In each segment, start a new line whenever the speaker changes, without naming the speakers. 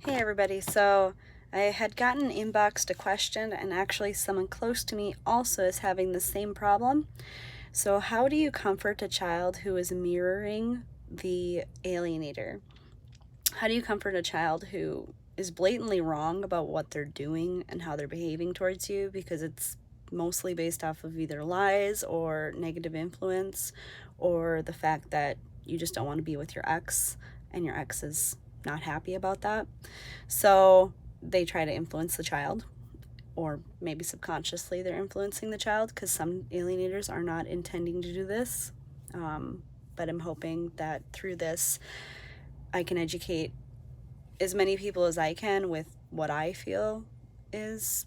Hey everybody, so I had gotten inboxed a question, and actually someone close to me also is having the same problem. So how do you comfort a child who is mirroring the alienator? How do you comfort a child who is blatantly wrong about what they're doing and how they're behaving towards you because it's mostly based off of either lies or negative influence, or the fact that you just don't want to be with your ex and your ex is not happy about that? So they try to influence the child, or maybe subconsciously they're influencing the child, because some alienators are not intending to do this. But I'm hoping that through this, I can educate as many people as I can with what I feel is,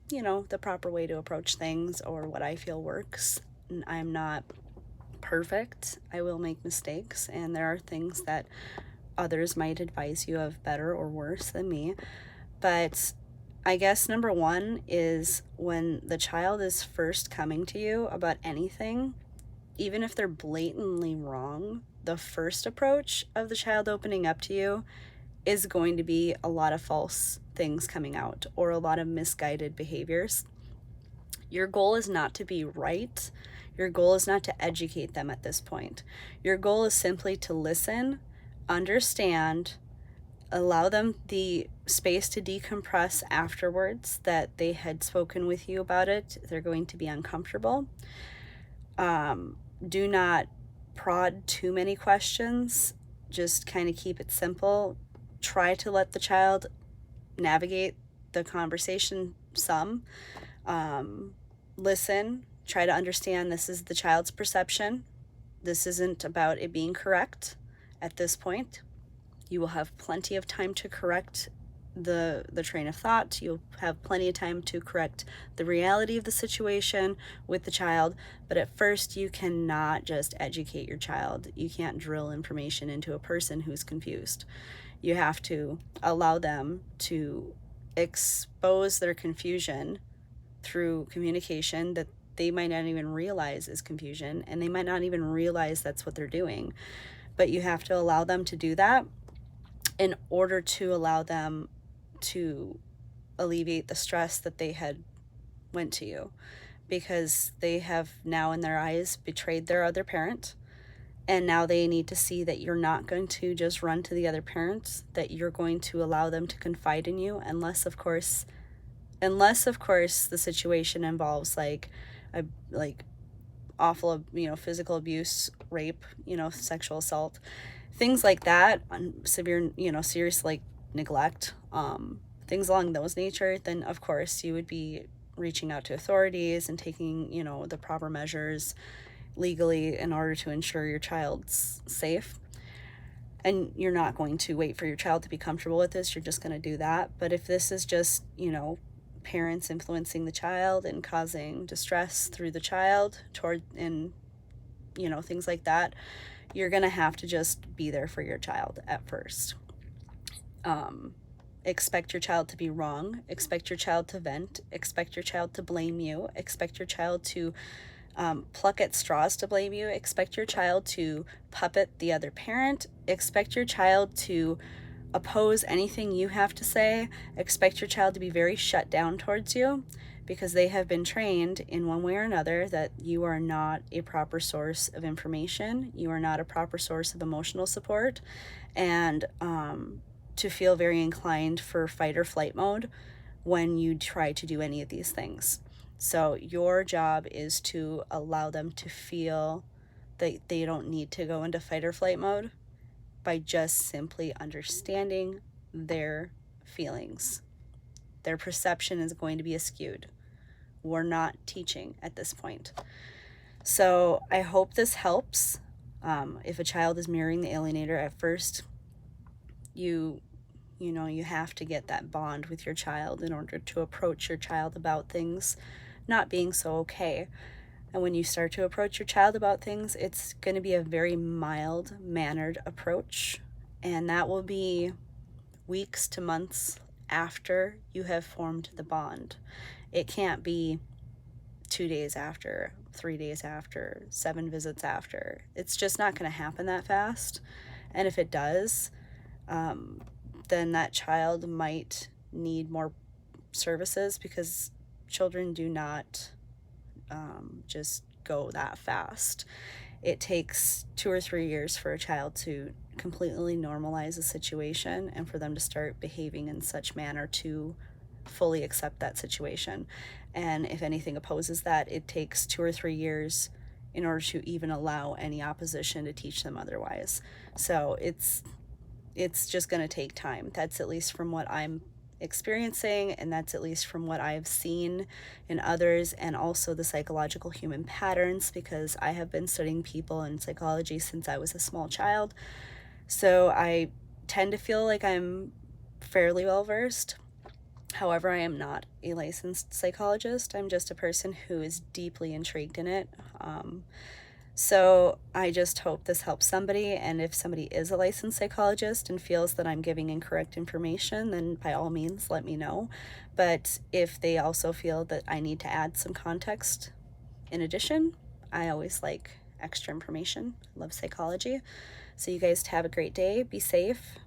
the proper way to approach things, or what I feel works. And I'm not perfect. I will make mistakes, and there are things that others might advise you of better or worse than me. But I guess number one is when the child is first coming to you about anything, even if they're blatantly wrong, the first approach of the child opening up to you is going to be a lot of false things coming out, or a lot of misguided behaviors. Your goal is not to be right. Your goal is not to educate them at this point. Your goal is simply to listen, understand, allow them the space to decompress afterwards, that they had spoken with you about it. They're going to be uncomfortable. Do not prod too many questions. Just kind of keep it simple. Try to let the child navigate the conversation some. Listen, try to understand this is the child's perception. This isn't about it being correct at this point. You will have plenty of time to correct the train of thought. You'll have plenty of time to correct the reality of the situation with the child. But at first, you cannot just educate your child. You can't drill information into a person who's confused. You have to allow them to expose their confusion through communication that they might not even realize is confusion, and they might not even realize that's what they're doing. But you have to allow them to do that in order to allow them to alleviate the stress that they had went to you, because they have now in their eyes betrayed their other parent, and now they need to see that you're not going to just run to the other parents, that you're going to allow them to confide in you, unless of course the situation involves like awful, physical abuse, rape, sexual assault, things like that, severe, serious like neglect, things along those nature. Then of course you would be reaching out to authorities and taking, the proper measures legally in order to ensure your child's safe. And you're not going to wait for your child to be comfortable with this. You're just going to do that. But if this is just, parents influencing the child and causing distress through the child things like that, you're going to have to just be there for your child at first. Expect your child to be wrong. Expect your child to vent. Expect your child to blame you. Expect your child to pluck at straws to blame you. Expect your child to puppet the other parent. Expect your child to oppose anything you have to say. Expect your child to be very shut down towards you, because they have been trained in one way or another that you are not a proper source of information. You are not a proper source of emotional support, and to feel very inclined for fight or flight mode when you try to do any of these things. So your job is to allow them to feel that they don't need to go into fight or flight mode by just simply understanding their feelings. Their perception is going to be askewed. We're not teaching at this point. So I hope this helps. If a child is mirroring the alienator at first, you have to get that bond with your child in order to approach your child about things not being so okay. And when you start to approach your child about things, it's going to be a very mild mannered approach, and that will be weeks to months after you have formed the bond. It can't be 2 days after, 3 days after, 7 visits after. It's just not going to happen that fast. And if it does, then that child might need more services, because children do not just go that fast. It takes 2 or 3 years for a child to completely normalize a situation and for them to start behaving in such manner to fully accept that situation. And if anything opposes that, it takes 2 or 3 years in order to even allow any opposition to teach them otherwise. So it's just going to take time. That's at least from what I'm experiencing, and that's at least from what I've seen in others, and also the psychological human patterns, because I have been studying people in psychology since I was a small child. So I tend to feel like I'm fairly well versed. However, I am not a licensed psychologist. I'm just a person who is deeply intrigued in it. So I just hope this helps somebody, and if somebody is a licensed psychologist and feels that I'm giving incorrect information, then by all means let me know. But if they also feel that I need to add some context in addition, I always like extra information. I love psychology. So you guys have a great day. Be safe.